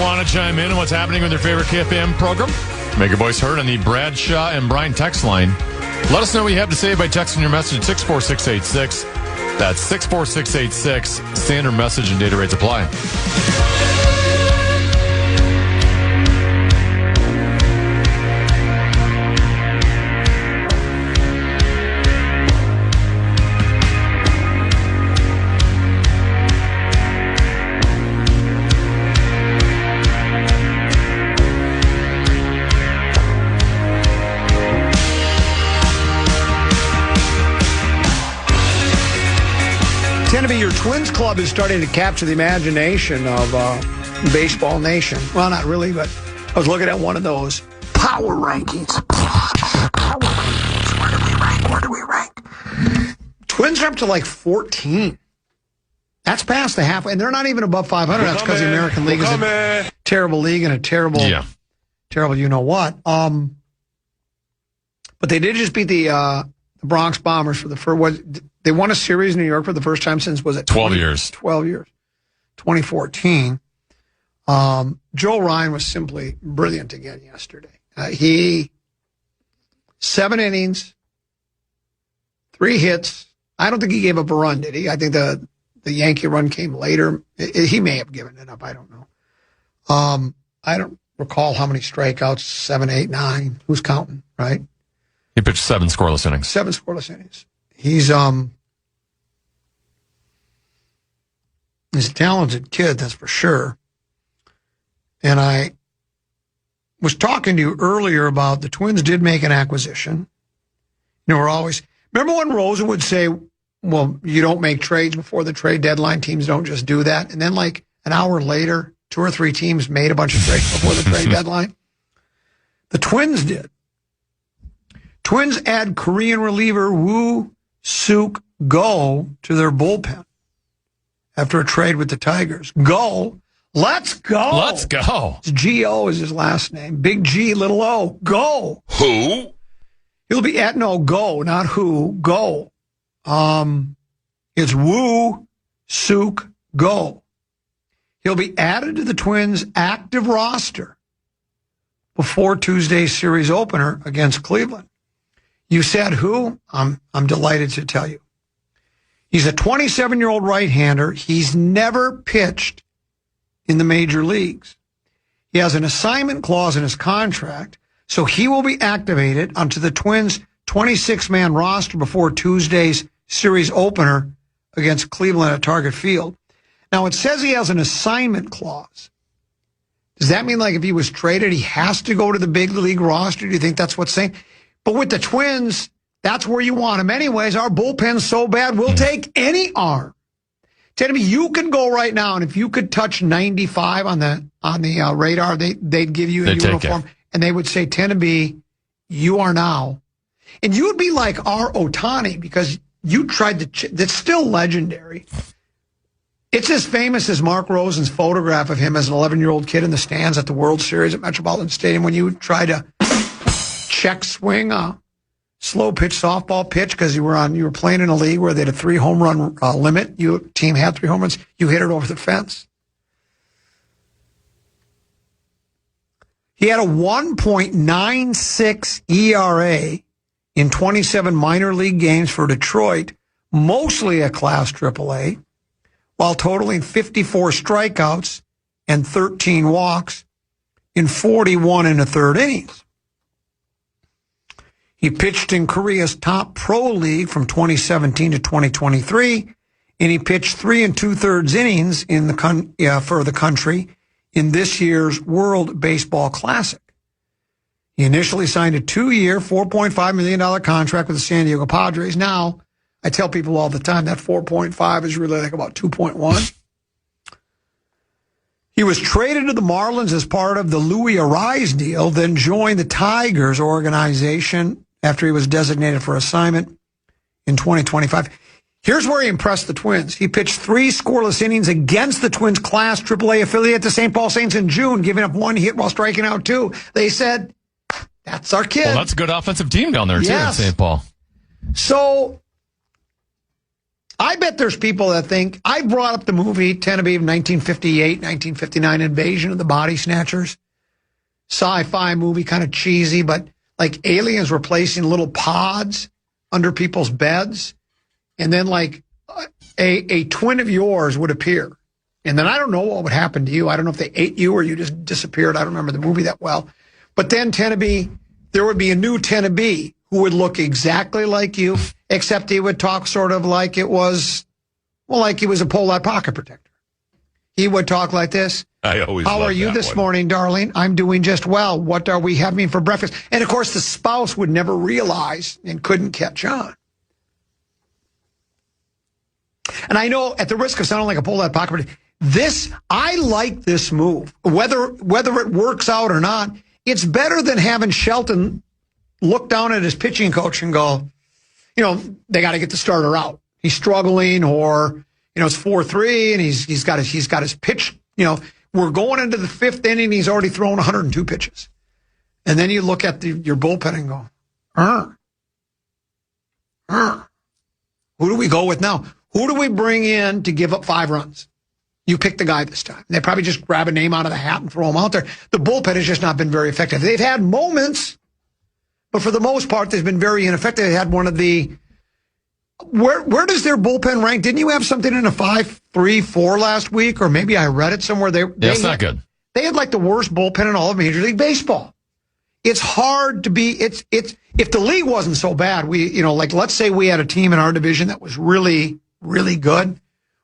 Want to chime in on what's happening with your favorite KFAN program? Make your voice heard on the Bradshaw and Brian text line. Let us know what you have to say by texting your message at 64686. That's 64686. Standard message and data rates apply. Tennessee, your Twins club is starting to capture the imagination of baseball nation. Well, not really, but I was looking at one of those power rankings. Where do we rank? Twins are up to like 14. That's past the halfway, and they're not even above 500. That's because the American League is a terrible league and a terrible you-know-what. But they did just beat the Bronx Bombers for the first. They won a series in New York for the first time since, was it 12 years? 12 years. 2014. Joe Ryan was simply brilliant again yesterday. He 7 innings, 3 hits. I don't think he gave up a run, did he? I think the Yankee run came later. He may have given it up. I don't know. I don't recall how many strikeouts, 7, 8, 9. Who's counting, right? He pitched 7 scoreless innings. 7 scoreless innings. He's a talented kid, that's for sure. And I was talking to you earlier about the Twins did make an acquisition. You know, remember when Rosen would say, well, you don't make trades before the trade deadline. Teams don't just do that. And then like an hour later, 2 or 3 teams made a bunch of trades before the trade deadline. The Twins did. Twins add Korean reliever Woo Suk Go to their bullpen after a trade with the Tigers. Go. Let's go. Let's go. G-O is his last name. Big G, little O. Go. Who? He'll be at, no, go, not who. Go. It's Woo Suk Go. He'll be added to the Twins' active roster before Tuesday's series opener against Cleveland. You said who? I'm delighted to tell you. He's a 27-year-old right-hander. He's never pitched in the major leagues. He has an assignment clause in his contract, so he will be activated onto the Twins' 26-man roster before Tuesday's series opener against Cleveland at Target Field. Now, it says he has an assignment clause. Does that mean, like, if he was traded, he has to go to the big league roster? Do you think that's what's saying? But with the Twins, that's where you want him anyways. Our bullpen's so bad, we'll take any arm. Tell me, you can go right now, and if you could touch 95 on the radar, they'd give you a uniform, and they would say, Tenneby, you are now. And you would be like our Ohtani, because you tried to, that's still legendary. It's as famous as Mark Rosen's photograph of him as an 11-year-old kid in the stands at the World Series at Metropolitan Stadium when you tried to check swing a slow pitch softball pitch because you were playing in a league where they had a 3 home run limit. Your team had 3 home runs. You hit it over the fence. He had a 1.96 ERA in 27 minor league games for Detroit, mostly at Class AAA, while totaling 54 strikeouts and 13 walks in 41 1/3 innings. He pitched in Korea's top pro league from 2017 to 2023, and he pitched 3 2/3 innings for the country in this year's World Baseball Classic. He initially signed a 2-year, $4.5 million contract with the San Diego Padres. Now, I tell people all the time that 4.5 is really like about 2.1. He was traded to the Marlins as part of the Louis Arise deal, then joined the Tigers organization after he was designated for assignment in 2025. Here's where he impressed the Twins. He pitched 3 scoreless innings against the Twins' Class AAA affiliate, the St. Paul Saints, in June, giving up 1 hit while striking out 2. They said, that's our kid. Well, that's a good offensive team down there, too, in St. Paul. So I bet there's people that think, I brought up the movie Tennessee of 1958, 1959 Invasion of the Body Snatchers. Sci-fi movie, kind of cheesy, but like aliens were placing little pods under people's beds. And then like a twin of yours would appear. And then I don't know what would happen to you. I don't know if they ate you or you just disappeared. I don't remember the movie that well. But then Tennessee, there would be a new Tennessee who would look exactly like you, except he would talk sort of like it was, well, like he was a Polite pocket protector. He would talk like this. I always How love are you that this one. morning, darling? I'm doing just well. What are we having for breakfast? And, of course, the spouse would never realize and couldn't catch on. And I know, at the risk of sounding like a Polite pocket protector, I like this move. Whether it works out or not, it's better than having Shelton look down at his pitching coach and go, they got to get the starter out. He's struggling, or, it's 4-3 and he's got his pitch. We're going into the fifth inning. He's already thrown 102 pitches. And then you look at your bullpen and go, who do we go with now? Who do we bring in to give up 5 runs? You pick the guy this time. They probably just grab a name out of the hat and throw him out there. The bullpen has just not been very effective. They've had moments, but for the most part, they've been very ineffective. They had one of the... Where does their bullpen rank? Didn't you have something in a 5.34 last week? Or maybe I read it somewhere. That's not good. They had like the worst bullpen in all of Major League Baseball. It's hard to be... It's if the league wasn't so bad, let's say we had a team in our division that was really, really good,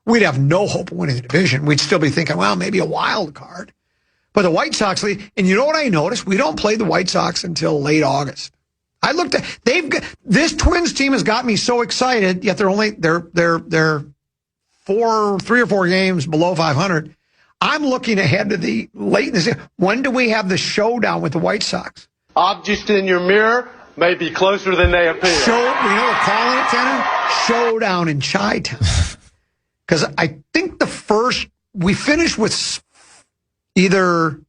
we'd have no hope of winning the division. We'd still be thinking, well, maybe a wild card. But the White Sox lead, and you know what I noticed? We don't play the White Sox until late August. I looked at this Twins team has got me so excited. Yet they're 3 or 4 games below 500. I'm looking ahead to the late in the season. When do we have the showdown with the White Sox? Objects in your mirror may be closer than they appear. We're calling it, Tanner? Showdown in Chi-Town. Because I think we finished with either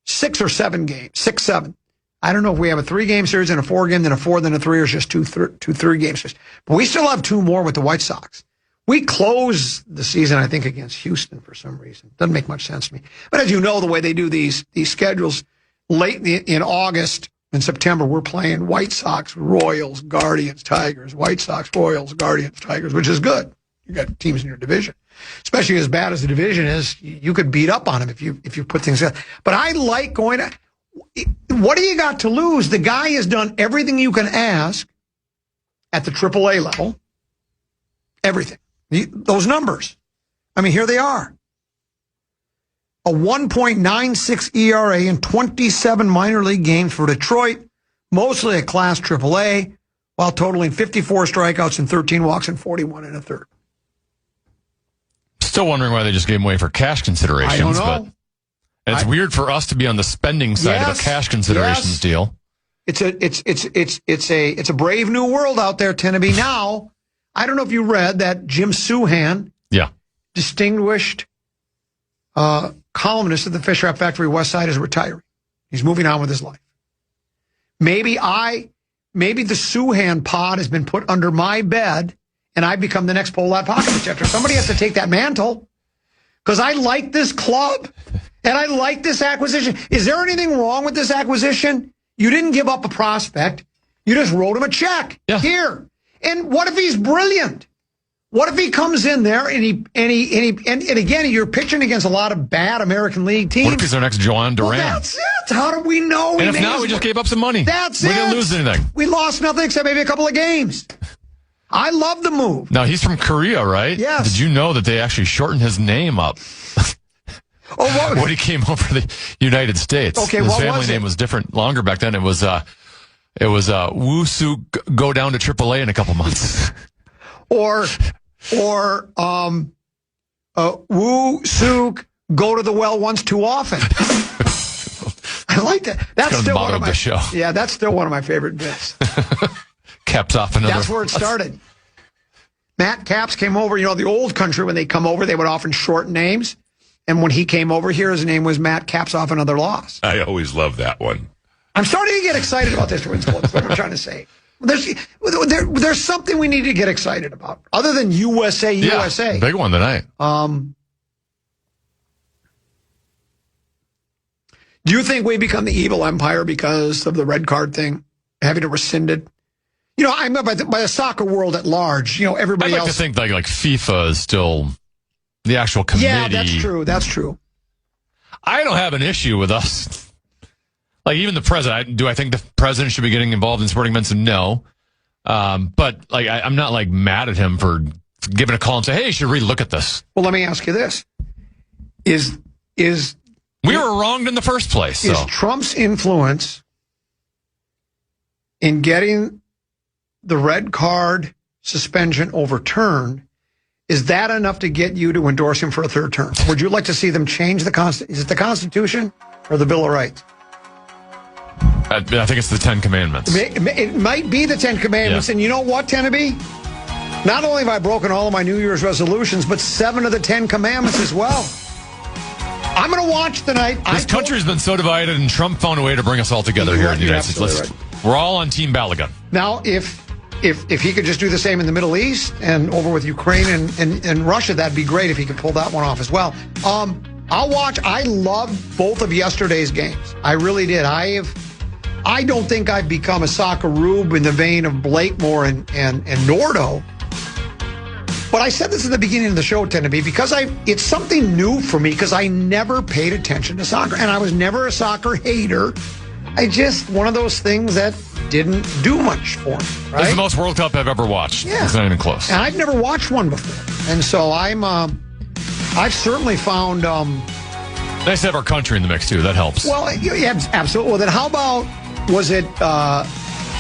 6 or 7 games, 6-7. I don't know if we have a 3-game series and a 4-game, then a 4, then a 3, or it's just two 3-game series. But we still have 2 more with the White Sox. We close the season, I think, against Houston for some reason. Doesn't make much sense to me. But as you know, the way they do these schedules, late in August and September, we're playing White Sox, Royals, Guardians, Tigers, White Sox, Royals, Guardians, Tigers, which is good. You got teams in your division, especially as bad as the division is. You could beat up on them if you put things together. But I like going to. What do you got to lose? The guy has done everything you can ask at the AAA level. Everything. Those numbers. I mean, here they are. A 1.96 ERA in 27 minor league games for Detroit, mostly a class AAA, while totaling 54 strikeouts and 13 walks and 41 in a third. Still wondering why they just gave him away for cash considerations. I don't know. But it's weird for us to be on the spending side of a cash considerations deal. It's a brave new world out there, Tennessee. Now, I don't know if you read that Jim Souhan, distinguished columnist at the Fish Wrap Factory West Side, is retiring. He's moving on with his life. Maybe the Souhan pod has been put under my bed, and I become the next Polite pocket protector. Somebody has to take that mantle, because I like this club, and I like this acquisition. Is there anything wrong with this acquisition? You didn't give up a prospect. You just wrote him a check. Yeah. Here. And what if he's brilliant? What if he comes in there and again, you're pitching against a lot of bad American League teams. What if he's our next Joan Duran? Well, that's it. How do we know? And if not, we just gave up some money. That's we it. We didn't lose anything. We lost nothing except maybe a couple of games. I love the move. Now, he's from Korea, right? Yes. Did you know that they actually shortened his name up? When he came over to the United States. Okay, his what family was it? name was different longer back then. It was Woo Suk go down to AAA in a couple months. or Woo Suk go to the well once too often. I like that. That's still one of my show. Yeah, that's still one of my favorite bits. Caps off another. That's where it started. Matt Capps came over. You know, the old country, when they come over, they would often shorten names. And when he came over here, his name was Matt Caps off another loss. I always love that one. I'm starting to get excited about this Twins goal. That's what I'm trying to say. There's something we need to get excited about, other than USA. Big one tonight. Do you think we become the evil empire because of the red card thing, having it rescinded? I mean, by the soccer world at large, everybody I'd like else. to think like FIFA is still the actual committee. Yeah, that's true. I don't have an issue with us. Like, even the president. Do I think the president should be getting involved in sporting events? No. But like, I'm not like mad at him for giving a call and say, hey, you should really look at this. Well, let me ask you this. Is we were wronged in the first place. Is Trump's influence in getting the red card suspension overturned, is that enough to get you to endorse him for a third term? Would you like to see them change the Constitution? Is it the Constitution or the Bill of Rights? I think it's the 10 Commandments. It might be the 10 Commandments. Yeah. And you know what, Tenneby? Not only have I broken all of my New Year's resolutions, but 7 of the 10 Commandments as well. I'm going to watch tonight. This country's been so divided, and Trump found a way to bring us all together here in the United States. We're all on Team Balagan. Now, if he could just do the same in the Middle East and over with Ukraine and Russia, that'd be great if he could pull that one off as well. I'll watch. I loved both of yesterday's games. I really did. I don't think I've become a soccer-rube in the vein of Blakemore and Nordo. But I said this at the beginning of the show, Tenneby, because it's something new for me because I never paid attention to soccer. And I was never a soccer hater. One of those things that didn't do much for me, right? It's the most World Cup I've ever watched. Yeah. It's not even close. And I've never watched one before. And so I've certainly found... nice to have our country in the mix, too. That helps. Well, yeah, absolutely. Well, then how about, was it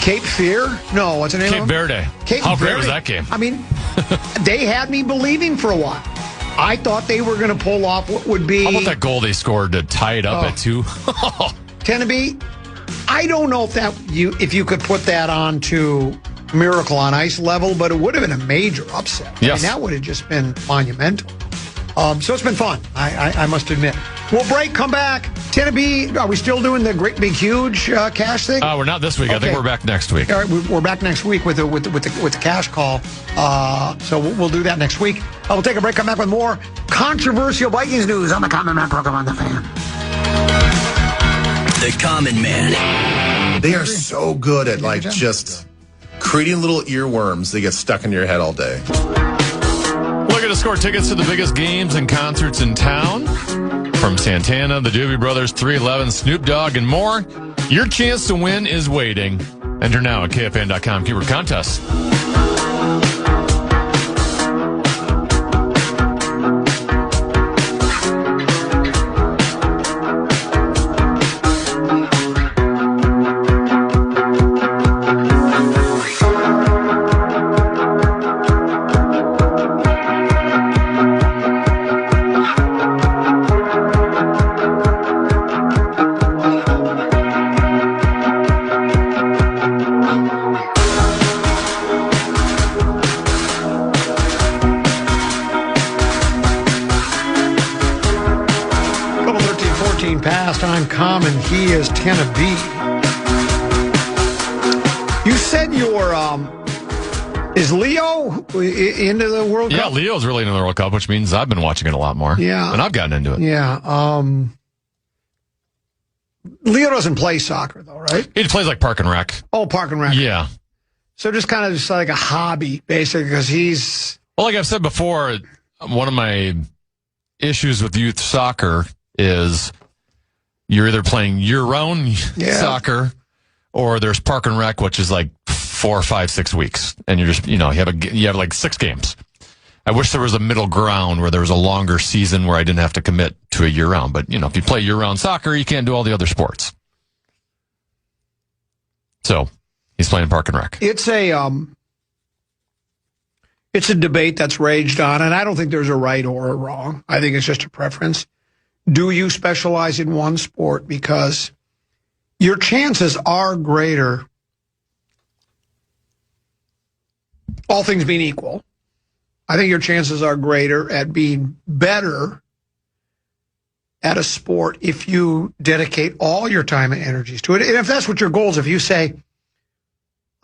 Cape Fear? No, what's the name of it? Cape Verde. How great was that game? I mean, they had me believing for a while. I thought they were going to pull off what would be... How about that goal they scored to tie it up at 2? Tenneby, I don't know if you could put that onto Miracle on Ice level, but it would have been a major upset. Yes. I mean, that would have just been monumental. So it's been fun, I must admit. We'll break, come back. Tenneby, are we still doing the great, big, huge cash thing? We're not this week. Okay. I think we're back next week. All right, we're back next week with the cash call. So we'll do that next week. We'll take a break, come back with more controversial Vikings news on the Common Man program on the Fan. The Common Man. They are so good at just creating little earworms that get stuck in your head all day. Looking to score tickets to the biggest games and concerts in town? From Santana, the Doobie Brothers, 311, Snoop Dogg, and more, your chance to win is waiting. Enter now at KFAN.com. Keyword contest. Common, he is Tenneby. You said is Leo into the World Cup? Yeah, Leo's really into the World Cup, which means I've been watching it a lot more. Yeah. And I've gotten into it. Yeah. Leo doesn't play soccer, though, right? He plays like Park and Rec. Oh, Park and Rec. Yeah. So just kind of just like a hobby, basically, because he's... Well, like I've said before, one of my issues with youth soccer is... You're either playing year-round soccer, or there's Park and Rec, which is like 4, 5, 6 weeks, and you're just you have like 6 games. I wish there was a middle ground where there was a longer season where I didn't have to commit to a year-round. But if you play year-round soccer, you can't do all the other sports. So he's playing Park and Rec. It's a debate that's raged on, and I don't think there's a right or a wrong. I think it's just a preference. Do you specialize in one sport? Because your chances are greater, all things being equal. I think your chances are greater at being better at a sport if you dedicate all your time and energies to it. And if that's what your goal is, if you say,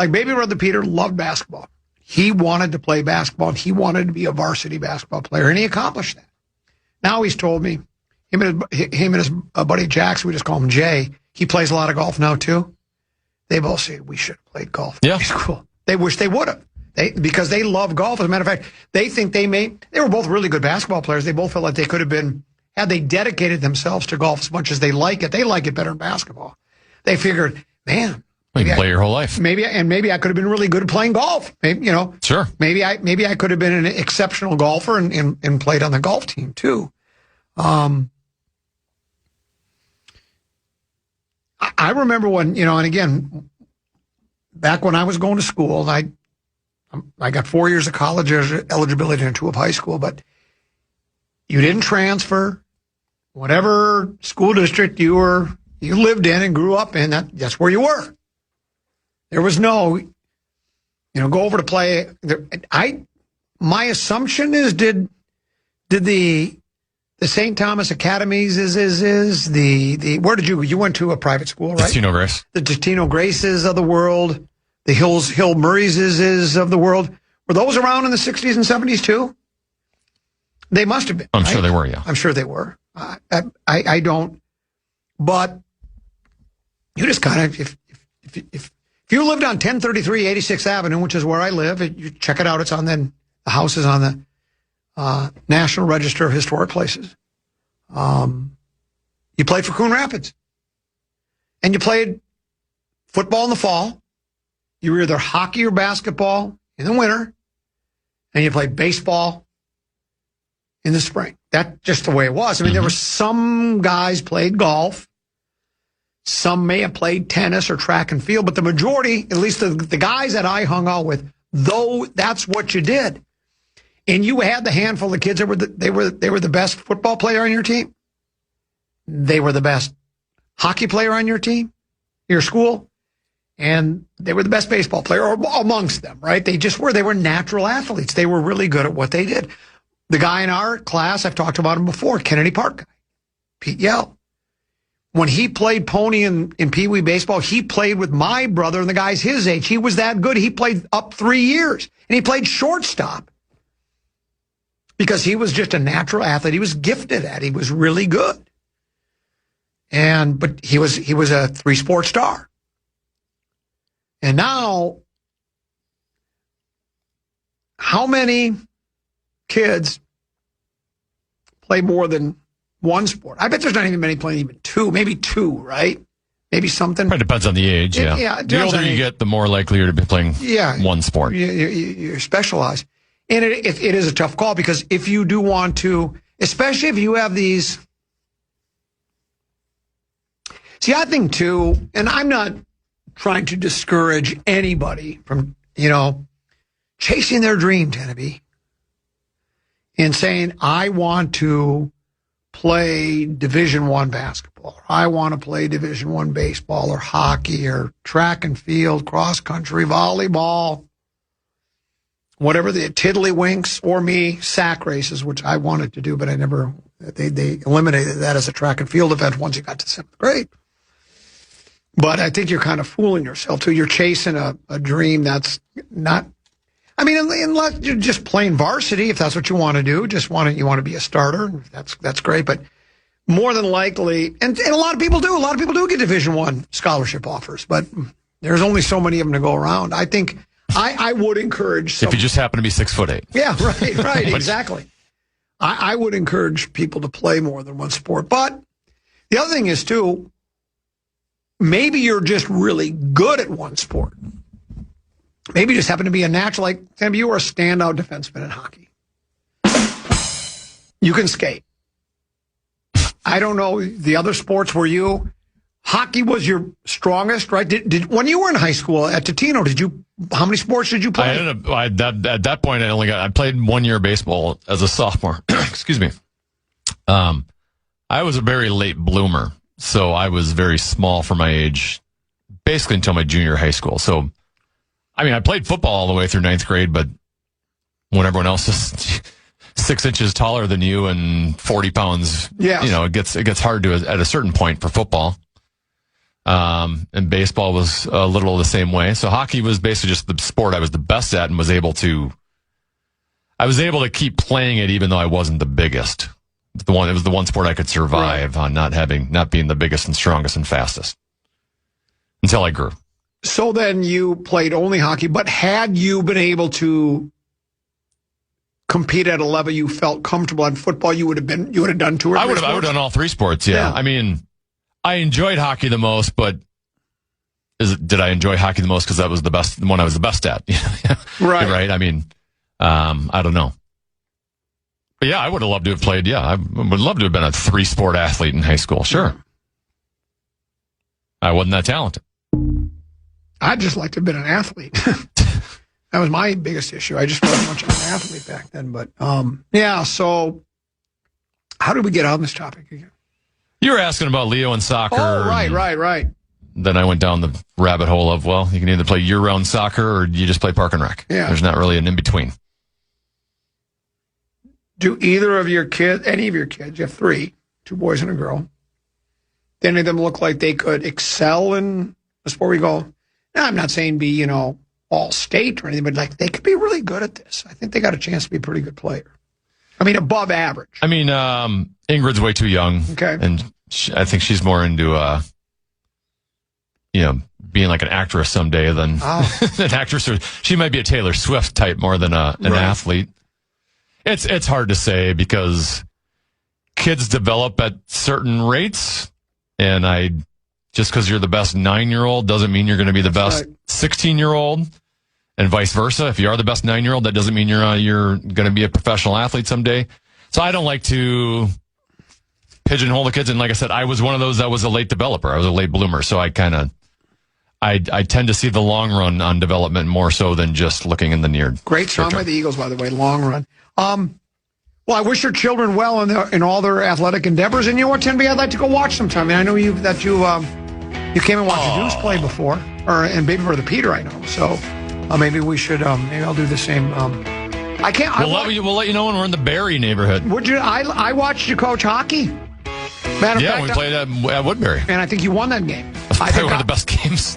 Like Baby Brother Peter loved basketball. He wanted to play basketball, and he wanted to be a varsity basketball player, and he accomplished that. Now he's told me, him and his buddy Jax, we just call him Jay, he plays a lot of golf now too. They both say we should have played golf. Yeah. It's cool. They wish they would have. Because they love golf. As a matter of fact, they think they were both really good basketball players. They both felt like they could have been, had they dedicated themselves to golf as much as they like it better than basketball. They figured, man, you can play your whole life. Maybe I could have been really good at playing golf. Maybe, Sure. Maybe I could have been an exceptional golfer and played on the golf team too. I remember when, and again, back when I was going to school, I got 4 years of college eligibility and 2 of high school, but you didn't transfer. Whatever school district you lived in and grew up in, that's where you were. There was no, go over to play. My assumption is, did the St. Thomas Academies where did you went to a private school, right? Tino Grace. The Tino Graces of the world, the Hill Murrayses of the world. Were those around in the 60s and 70s too? They must have been. I'm sure they were, yeah. I'm sure they were. I don't, but you just kind of, if you lived on 1033 86th Avenue, which is where I live, you check it out. It's on the house is on the National Register of Historic Places. You played for Coon Rapids, and you played football in the fall. You were either hockey or basketball in the winter, and you played baseball in the spring. That's just the way it was. I mean, there were some guys played golf. Some may have played tennis or track and field, but the majority, at least the guys that I hung out with, though, that's what you did. And you had the handful of kids that were the best football player on your team. They were the best hockey player on your team, your school, and they were the best baseball player or amongst them, right? They just were. They were natural athletes. They were really good at what they did. The guy in our class, I've talked about him before, Kennedy Park guy, Pete Yell. When he played pony in Pee Wee baseball, he played with my brother and the guys his age. He was that good. He played up 3 years, and he played shortstop because he was just a natural athlete. He was gifted at it. He was really good. But he was a 3-sport star. And now, how many kids play more than one sport? I bet there's not even many playing even 2, maybe 2, right? Maybe something. It depends on the age, yeah. Yeah, the older you get, the more likely you're to be playing one sport. You're specialized. And it is a tough call because if you do want to, especially if you have these. See, I think too, and I'm not trying to discourage anybody from, chasing their dream, Tenneby, and saying, I want to play Division I basketball. Or I want to play Division I baseball or hockey or track and field, cross country, volleyball, whatever the tiddlywinks, or me, sack races, which I wanted to do, but I never, they eliminated that as a track and field event once you got to 7th grade. But I think you're kind of fooling yourself too. You're chasing a dream that's not, I mean, unless you're just playing varsity, if that's what you want to do, you want to be a starter, that's great. But more than likely, and a lot of people do get Division I scholarship offers, but there's only so many of them to go around. I think I would encourage if you just happen to be 6'8". Yeah, right, exactly. I would encourage people to play more than one sport. But the other thing is too, maybe you're just really good at one sport. Maybe you just happen to be a natural, like Sam, you were a standout defenseman in hockey. You can skate. I don't know the other sports. Hockey was your strongest, right? Did when you were in high school at Totino, how many sports did you play? At that point, I played 1 year of baseball as a sophomore. Excuse me. I was a very late bloomer, so I was very small for my age, basically until my junior high school. So, I played football all the way through 9th grade, but when everyone else is 6 inches taller than you and 40 pounds, it gets hard to at a certain point for football. And baseball was a little the same way. So hockey was basically just the sport I was the best at and was able to keep playing it even though I wasn't the biggest. It was the one sport I could survive on not being the biggest and strongest and fastest until I grew. So then you played only hockey, but had you been able to compete at a level you felt comfortable in football, you would have done 2 or 3 I would sports? have done all 3 sports, yeah. I mean, I enjoyed hockey the most, but did I enjoy hockey the most because that was the one I was the best at? Right. Right. I mean, I don't know. But yeah, I would have loved to have played. Yeah, I would love to have been a 3-sport athlete in high school. Sure. I wasn't that talented. I'd just like to have been an athlete. That was my biggest issue. I just wasn't much of an athlete back then. But yeah, so how did we get on this topic again? You were asking about Leo and soccer. Oh, right. Then I went down the rabbit hole of, well, you can either play year-round soccer or you just play park and rec. Yeah. There's not really an in-between. Do either of your kids, any of your kids, you have 3, 2 boys and a girl, do any of them look like they could excel in the sport we go? Now, I'm not saying be, all state or anything, but like they could be really good at this. I think they got a chance to be a pretty good player. I mean, above average. I mean, Ingrid's way too young. Okay. And I think she's more into, being like an actress someday than an actress. She might be a Taylor Swift type more than an athlete. It's hard to say because kids develop at certain rates, and just because you're the best 9-year-old doesn't mean you're going to be the best 16-year-old, and vice versa. If you are the best 9-year-old, that doesn't mean you're going to be a professional athlete someday. So I don't like to pigeonhole the kids. And like I said, I was one of those that was a late developer. I was a late bloomer, so I tend to see the long run on development more so than just looking in the near. Great song by the Eagles, by the way, Long Run. Well, I wish your children well in all their athletic endeavors. And you know what, Tenby, I'd like to go watch sometime. I mean, I know you came and watched the Deuce play before, and maybe for the Peter, I know. So maybe we should. Maybe I'll do the same. I can't. We'll let you know when we're in the Barry neighborhood. Would you? I watched you coach hockey. Matter of fact, we played at Woodbury, and I think you won that game. Probably one of the best games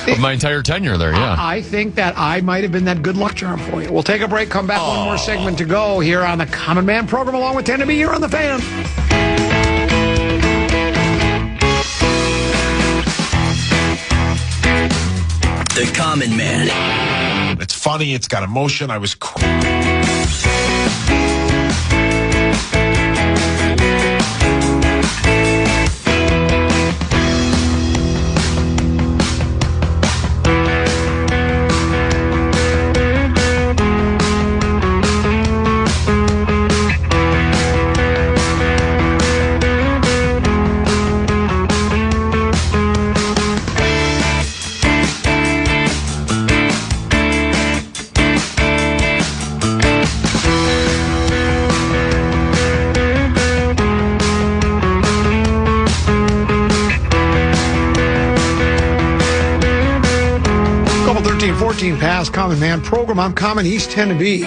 of my entire tenure there. Yeah, I think that I might have been that good luck charm for you. We'll take a break. Come back. One more segment to go here on the Common Man program, along with Tenby here on the Fan. The Common Man. It's funny. It's got emotion. I was cool. Past Common Man program. I'm Common East Tenby.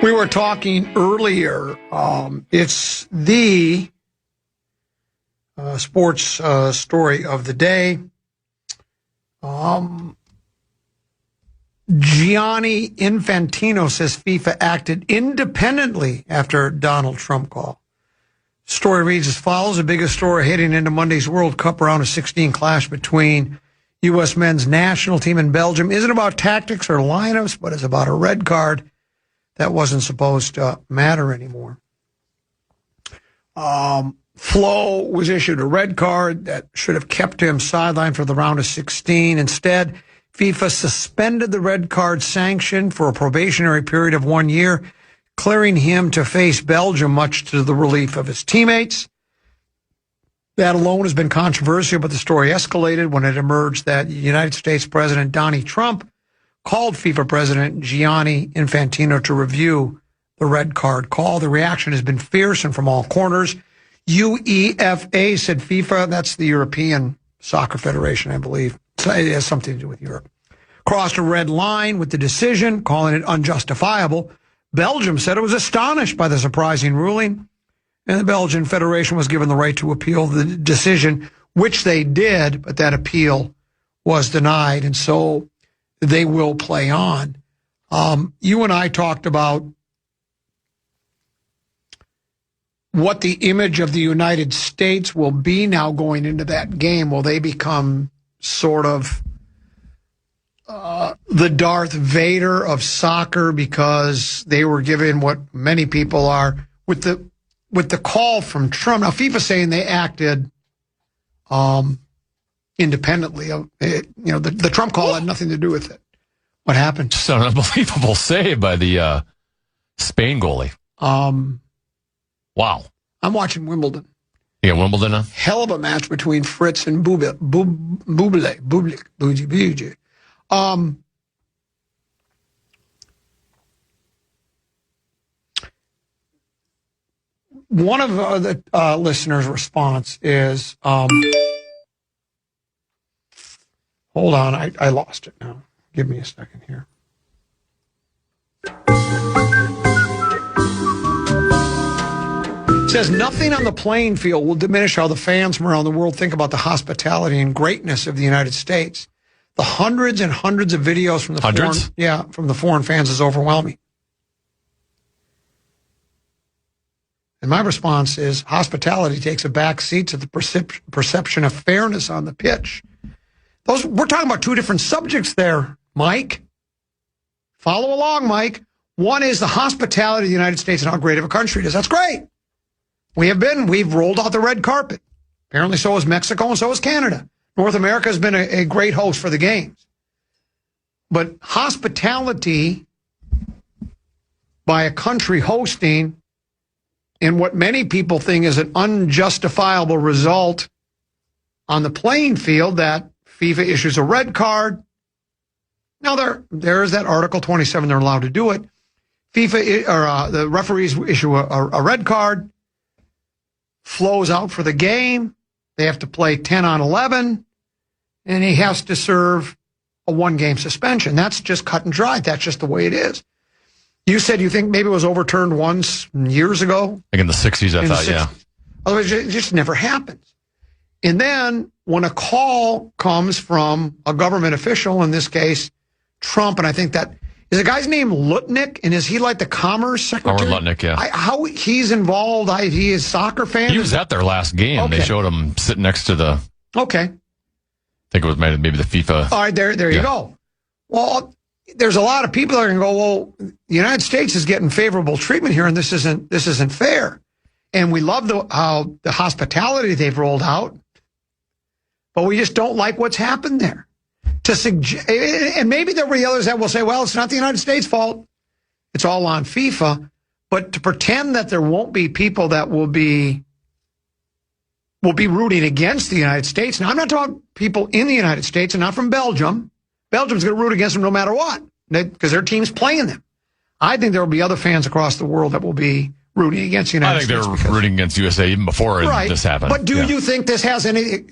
We were talking earlier. It's the sports story of the day. Gianni Infantino says FIFA acted independently after Donald Trump call. Story reads as follows. The biggest story heading into Monday's World Cup round of 16 clash between U.S. men's national team in Belgium isn't about tactics or lineups, but it's about a red card that wasn't supposed to matter anymore. Flo was issued a red card that should have kept him sidelined for the round of 16. Instead, FIFA suspended the red card sanction for a probationary period of 1 year, clearing him to face Belgium, much to the relief of his teammates. That alone has been controversial, but the story escalated when it emerged that United States President Donald Trump called FIFA President Gianni Infantino to review the red card call. The reaction has been fierce and from all corners. UEFA said FIFA, that's the European Soccer Federation, I believe. So it has something to do with Europe. Crossed a red line with the decision, calling it unjustifiable. Belgium said it was astonished by the surprising ruling and the Belgian Federation was given the right to appeal the decision, which they did, but that appeal was denied, and so they will play on. You and I talked about what the image of the United States will be now going into that game. Will they become sort of the Darth Vader of soccer because they were given what many people are with the call from Trump? Now, FIFA's saying they acted independently. The Trump call had nothing to do with it. What happened? Just an unbelievable save by the Spain goalie. Wow. I'm watching Wimbledon. You got Wimbledon now? Hell of a match between Fritz and Bublik. One of the listeners' response is, hold on, I lost it now. Give me a second here. It says, nothing on the playing field will diminish how the fans from around the world think about the hospitality and greatness of the United States. The hundreds and hundreds of videos from the foreign fans is overwhelming. And my response is, hospitality takes a back seat to the perception of fairness on the pitch. We're talking about two different subjects there, Mike. Follow along, Mike. One is the hospitality of the United States and how great of a country it is. That's great. We've rolled out the red carpet. Apparently so has Mexico and so has Canada. North America has been a great host for the games. But hospitality by a country hosting in what many people think is an unjustifiable result on the playing field, that FIFA issues a red card. Now, there is that Article 27. They're allowed to do it. The referees issue a red card, flows out for the game. They have to play 10 on 11, and he has to serve a one-game suspension. That's just cut and dry. That's just the way it is. You said you think maybe it was overturned once years ago? Like in the 60s, I thought, yeah. Otherwise, it just never happens. And then when a call comes from a government official, in this case, Trump, and I think that is a guy's name Lutnick, and is he like the Commerce Secretary? Howard Lutnick, yeah. How he's involved? He is a soccer fan. He was at their last game. Okay. They showed him sitting next to the. Okay. I think it was maybe the FIFA. All right, there you go. Well, there's a lot of people that are going to go, well, the United States is getting favorable treatment here, and this isn't fair. And we love how the hospitality they've rolled out, but we just don't like what's happened there. And maybe there will be others that will say, well, it's not the United States' fault. It's all on FIFA. But to pretend that there won't be people that will be rooting against the United States. Now, I'm not talking people in the United States and not from Belgium. Belgium's going to root against them no matter what because their team's playing them. I think there will be other fans across the world that will be rooting against the United States. I think they're rooting against USA even before this happened. But do you think this has any...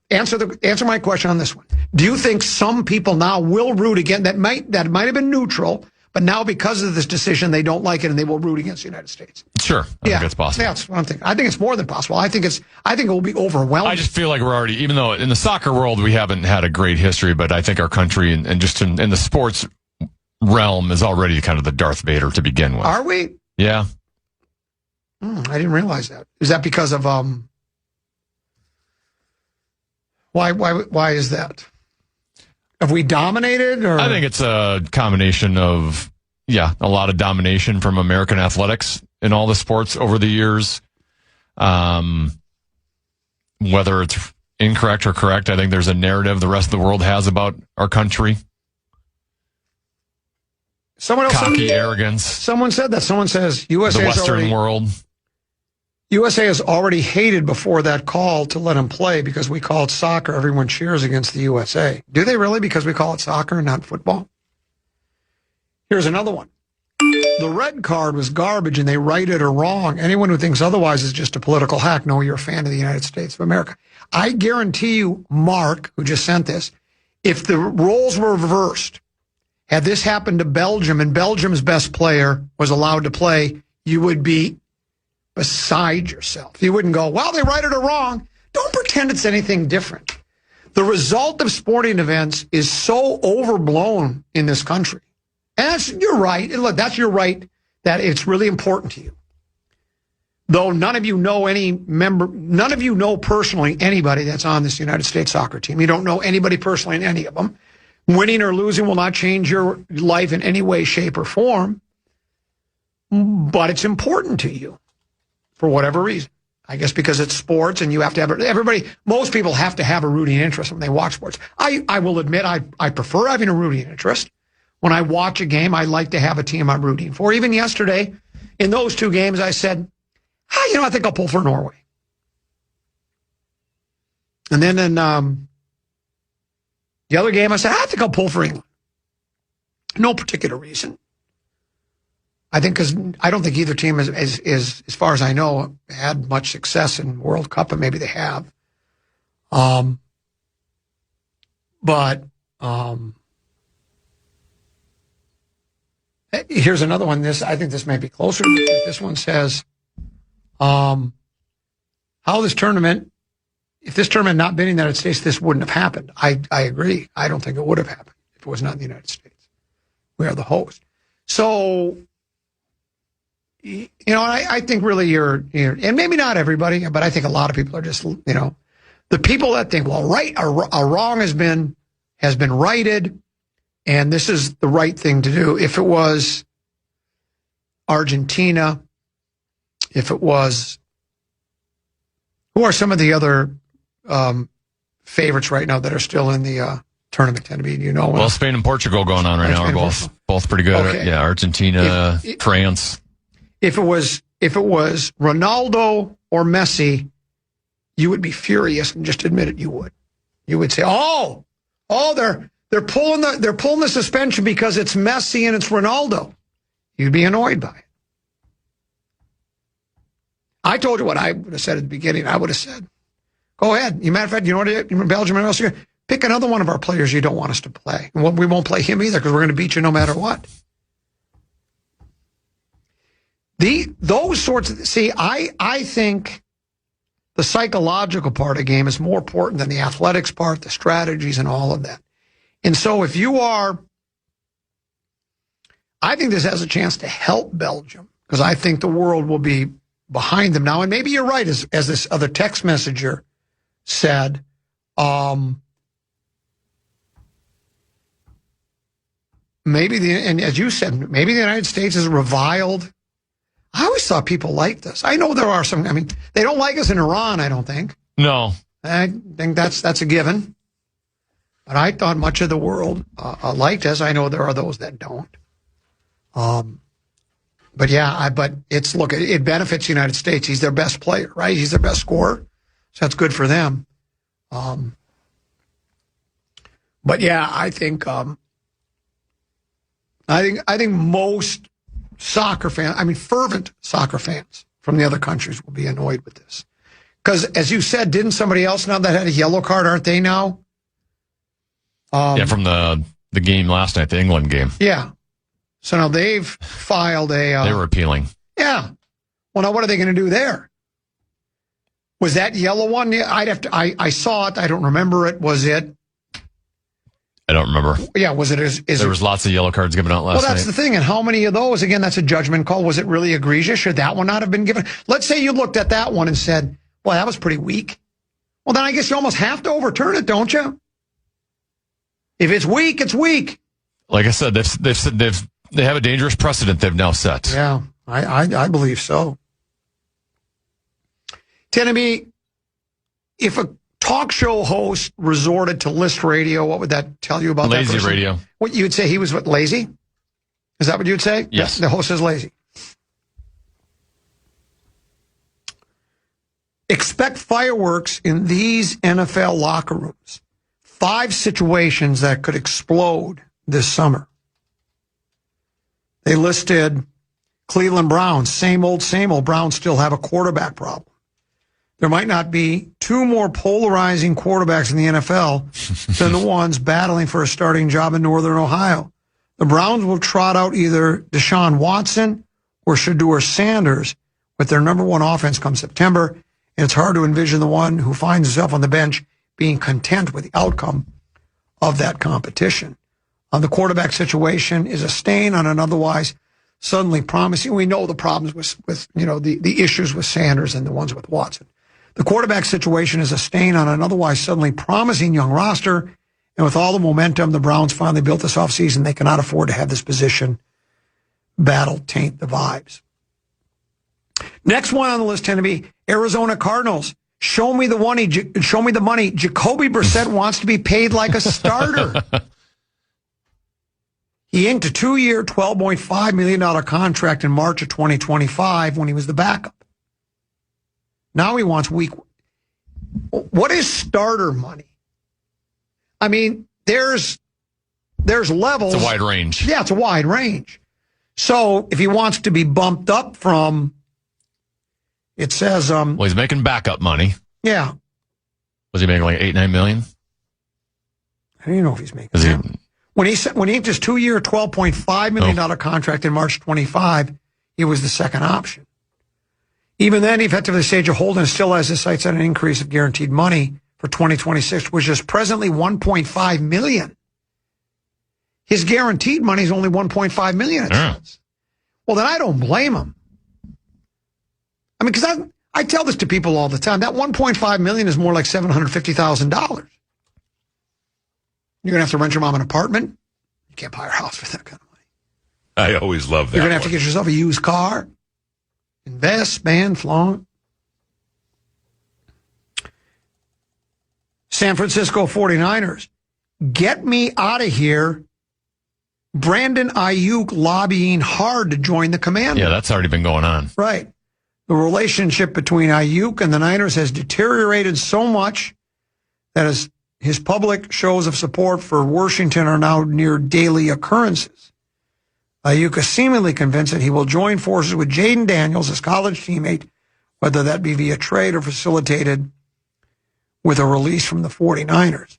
Answer my question on this one. Do you think some people now will root again that might have been neutral, but now because of this decision they don't like it and they will root against the United States? Sure, I think it's possible. That's what I'm thinking. I think it's more than possible. I think it will be overwhelming. I just feel like we're already, even though in the soccer world we haven't had a great history, but I think our country and just in the sports realm is already kind of the Darth Vader to begin with. Are we? Yeah. I didn't realize that. Is that because of why is that? Have we dominated? Or? I think it's a combination of a lot of domination from American athletics in all the sports over the years. Whether it's incorrect or correct, I think there's a narrative the rest of the world has about our country. Cocky arrogance. Someone said that. Someone says USA. The Western world. USA is already hated before that call to let him play because we call it soccer. Everyone cheers against the USA. Do they really because we call it soccer and not football? Here's another one. The red card was garbage and they righted or wrong. Anyone who thinks otherwise is just a political hack. No, you're a fan of the United States of America. I guarantee you, Mark, who just sent this, if the roles were reversed, had this happened to Belgium and Belgium's best player was allowed to play, you would be beside yourself. You wouldn't go, well, they right it or wrong. Don't pretend it's anything different. The result of sporting events is so overblown in this country. And you're right. Look, that's your right that it's really important to you. Though none of you know personally anybody that's on this United States soccer team. You don't know anybody personally in any of them. Winning or losing will not change your life in any way, shape, or form. But it's important to you for whatever reason. I guess because it's sports and you have to have most people have to have a rooting interest when they watch sports. I will admit I prefer having a rooting interest. When I watch a game, I like to have a team I'm rooting for. Even yesterday, in those two games, I said, I think I'll pull for Norway. And then in the other game, I said, I think I'll pull for England. No particular reason. I think because I don't think either team is, as far as I know, had much success in World Cup, and maybe they have. Here's another one. I think this may be closer. This one says, if this tournament had not been in the United States, this wouldn't have happened. I agree. I don't think it would have happened if it was not in the United States. We are the host. So, I think really you're, and maybe not everybody, but I think a lot of people are just, the people that think, well, right, a wrong has been righted, and this is the right thing to do. If it was Argentina, if it was, who are some of the other favorites right now that are still in the tournament? Tend to be, Well, Spain and Portugal going on right now are both pretty good. Okay. Yeah, Argentina, France. If it was Ronaldo or Messi, you would be furious and just admit it. You would say, they're pulling the suspension because it's Messi and it's Ronaldo. You'd be annoyed by it. I told you what I would have said at the beginning. I would have said, go ahead. Matter of fact, you know what? Belgium and Austria, pick another one of our players you don't want us to play. And we won't play him either because we're going to beat you no matter what. Those sorts of, I think the psychological part of the game is more important than the athletics part, the strategies and all of that. And so if you are, I think this has a chance to help Belgium because I think the world will be behind them now. And maybe you're right, as this other text messenger said, and as you said, maybe the United States is reviled. I always thought people liked us. I know there are some, they don't like us in Iran, I don't think. No. I think that's a given. But I thought much of the world liked us. I know there are those that don't. But yeah, it benefits the United States. He's their best player, right? He's their best scorer. So that's good for them. But yeah, I think most soccer fans, fervent soccer fans from the other countries will be annoyed with this. Because as you said, didn't somebody else now that had a yellow card, aren't they now? From the game last night, the England game. Yeah. So now they've filed a... they were appealing. Yeah. Well, now what are they going to do there? Was that yellow one? I saw it. I don't remember it. Was it? I don't remember. Yeah, was it? There was lots of yellow cards given out last night. Well, that's the thing. And how many of those? Again, that's a judgment call. Was it really egregious? Should that one not have been given? Let's say you looked at that one and said, boy, that was pretty weak. Well, then I guess you almost have to overturn it, don't you? If it's weak, it's weak. Like I said, they have a dangerous precedent they've now set. Yeah, I believe so. Tenneby, if a talk show host resorted to list radio, what would that tell you about lazy that person? Radio? What you would say, he was lazy? Is that what you would say? Yes. The host is lazy. Expect fireworks in these NFL locker rooms. 5 situations that could explode this summer. They listed Cleveland Browns, same old. Browns still have a quarterback problem. There might not be 2 more polarizing quarterbacks in the NFL than the ones battling for a starting job in Northern Ohio. The Browns will trot out either Deshaun Watson or Shedeur Sanders with their number one offense come September, and it's hard to envision the one who finds himself on the bench being content with the outcome of that competition. The quarterback situation is a stain on an otherwise suddenly promising. We know the problems with the issues with Sanders and the ones with Watson. The quarterback situation is a stain on an otherwise suddenly promising young roster, and with all the momentum the Browns finally built this offseason, they cannot afford to have this position battle taint the vibes. Next one on the list tend to be Arizona Cardinals. Show me the money. Show me the money. Jacoby Brissett wants to be paid like a starter. He inked a 2-year, $12.5 million contract in March of 2025 when he was the backup. Now he wants What is starter money? I mean, there's levels. It's a wide range. Yeah, it's a wide range. So if he wants to be bumped up from, it says... well, he's making backup money. Yeah. Was he making like $8-9 million? I don't even know if he's making that. When he inked his 2-year, $12.5 million contract in March 25, he was the second option. Even then, he effectively staged a hold and still has his sights on an increase of guaranteed money for 2026, which is presently $1.5 million. His guaranteed money is only $1.5 million, it says. Well, then I don't blame him. I mean, because I tell this to people all the time. That $1.5 million is more like $750,000. You're going to have to rent your mom an apartment. You can't buy her house for that kind of money. I always love that. You're going to have to get yourself a used car. Invest, spend, flaunt. San Francisco 49ers. Get me out of here. Brandon Ayuk lobbying hard to join the Commanders. Yeah, that's already been going on. Right. The relationship between Ayuk and the Niners has deteriorated so much that his public shows of support for Washington are now near daily occurrences. Ayuk is seemingly convinced that he will join forces with Jaden Daniels, his college teammate, whether that be via trade or facilitated with a release from the 49ers.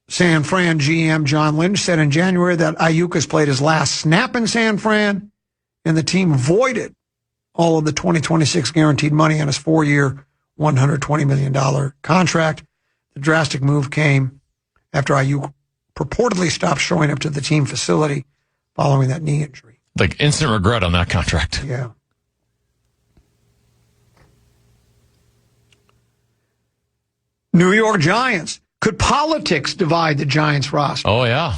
San Fran GM John Lynch said in January that Ayuk has played his last snap in San Fran, and the team voided all of the 2026 guaranteed money on his 4-year, $120 million contract. The drastic move came after Ayuk purportedly stopped showing up to the team facility following that knee injury. Like instant regret on that contract. Yeah. New York Giants. Could politics divide the Giants roster? Oh, yeah.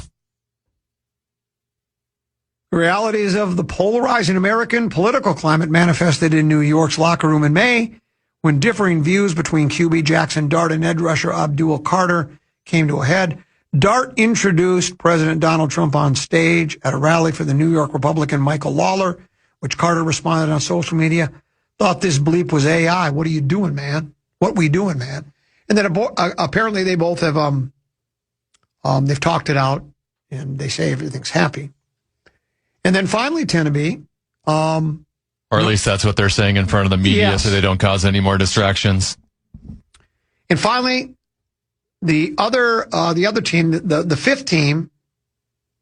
The realities of the polarizing American political climate manifested in New York's locker room in May when differing views between QB Jackson Dart and edge rusher Abdul Carter came to a head. Dart introduced President Donald Trump on stage at a rally for the New York Republican Michael Lawler, which Carter responded on social media, thought this bleep was AI. What are you doing, man? What we doing, man? And then apparently they both have, they've talked it out and they say everything's happy. And then finally, Tenneby. Or at least that's what they're saying in front of the media, yes. So they don't cause any more distractions. And finally, the other team, the fifth team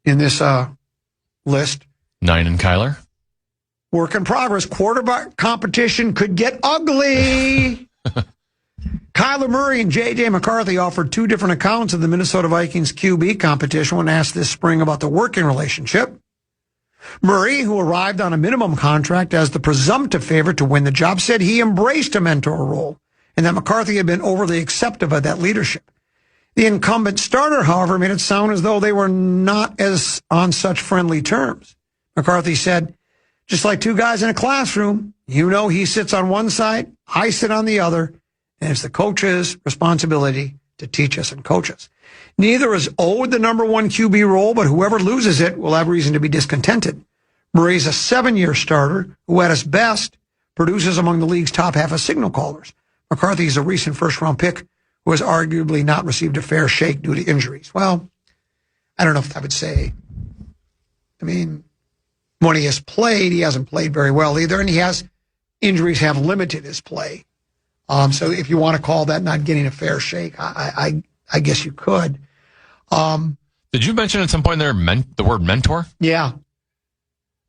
in this list. 9 and Kyler. Work in progress. Quarterback competition could get ugly. Kyler Murray and J.J. McCarthy offered 2 different accounts of the Minnesota Vikings QB competition when asked this spring about the working relationship. Murray, who arrived on a minimum contract as the presumptive favorite to win the job, said he embraced a mentor role and that McCarthy had been overly acceptive of that leadership. The incumbent starter, however, made it sound as though they were not as on such friendly terms. McCarthy said, just like 2 guys in a classroom, he sits on one side, I sit on the other, and it's the coach's responsibility to teach us and coach us. Neither is owed the number 1 QB role, but whoever loses it will have reason to be discontented. Murray's a 7-year starter who, at his best, produces among the league's top half of signal callers. McCarthy is a recent first-round pick who has arguably not received a fair shake due to injuries. Well, I don't know if I would say. I mean, when he has played, he hasn't played very well either, and injuries have limited his play. So if you want to call that not getting a fair shake, I guess you could. Did you mention at some point there the word mentor? Yeah.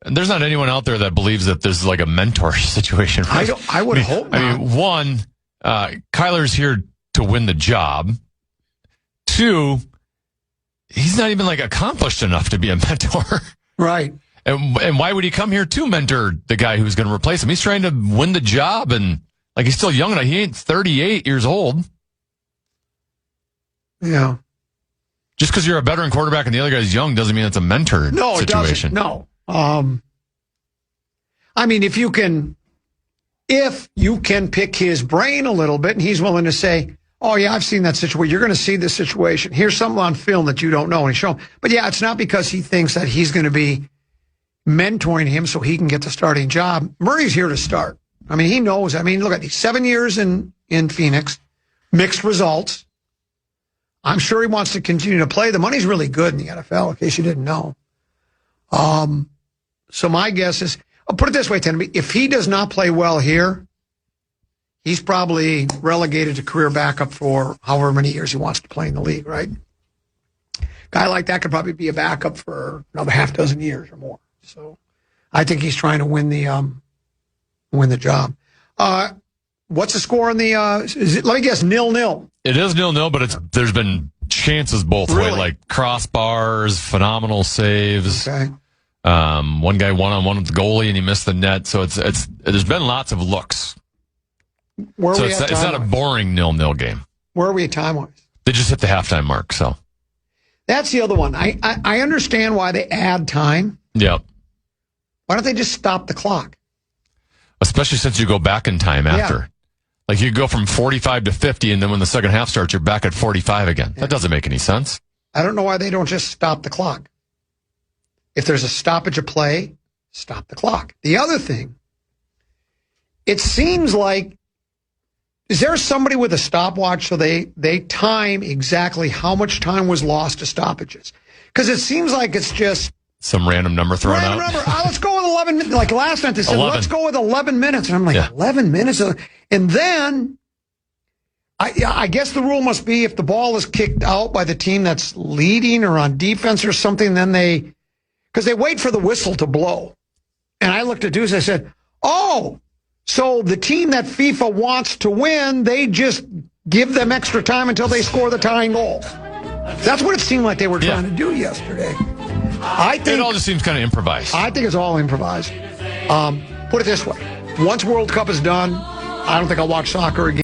there's not anyone out there that believes that this is like a mentor situation. Right? I would hope not. I mean, one, Kyler's here to win the job. Two, he's not even like accomplished enough to be a mentor. Right. And why would he come here to mentor the guy who's going to replace him? He's trying to win the job, and like he's still young enough. He ain't 38 years old. Yeah. Just because you're a veteran quarterback and the other guy's young doesn't mean it's a mentor situation. It doesn't. No. I mean, if you can pick his brain a little bit, and he's willing to say, "Oh yeah, I've seen that situation. You're going to see this situation. Here's something on film that you don't know," and he show him. But yeah, it's not because he thinks that he's going to be mentoring him so he can get the starting job. Murray's here to start. I mean, he knows. I mean, look at these 7 years in Phoenix, mixed results. I'm sure he wants to continue to play. The money's really good in the NFL, in case you didn't know. So my guess is, I'll put it this way, Tenby, if he does not play well here, he's probably relegated to career backup for however many years he wants to play in the league, right? Guy like that could probably be a backup for another half dozen years or more. So I think he's trying to win the job. What's the score on the, let me guess, 0-0. It is 0-0, but there's been chances both Really? ways, like crossbars, phenomenal saves. Okay. One guy one-on-one with the goalie and he missed the net. So there's been lots of looks. Where are So we it's at not a time-wise? boring 0-0 game. Where are we at time-wise? They just hit the halftime mark, so. That's the other one. I understand why they add time. Yep. Why don't they just stop the clock? Especially since you go back in time after. Yeah. Like you go from 45 to 50, and then when the second half starts, you're back at 45 again. That doesn't make any sense. I don't know why they don't just stop the clock. If there's a stoppage of play, stop the clock. The other thing, it seems like, is there somebody with a stopwatch so they time exactly how much time was lost to stoppages? Because it seems like it's just Some random number thrown out. Let's go with 11 minutes. Like last night, they said, 11. let's go with 11 minutes. And I'm like, 11 minutes? And then I guess the rule must be if the ball is kicked out by the team that's leading or on defense or something, then because they wait for the whistle to blow. And I looked at Deuce and I said, oh, so the team that FIFA wants to win, they just give them extra time until they score the tying goal. That's what it seemed like they were trying to do yesterday. I think it all just seems kind of improvised. I think it's all improvised. Put it this way. Once World Cup is done, I don't think I'll watch soccer again.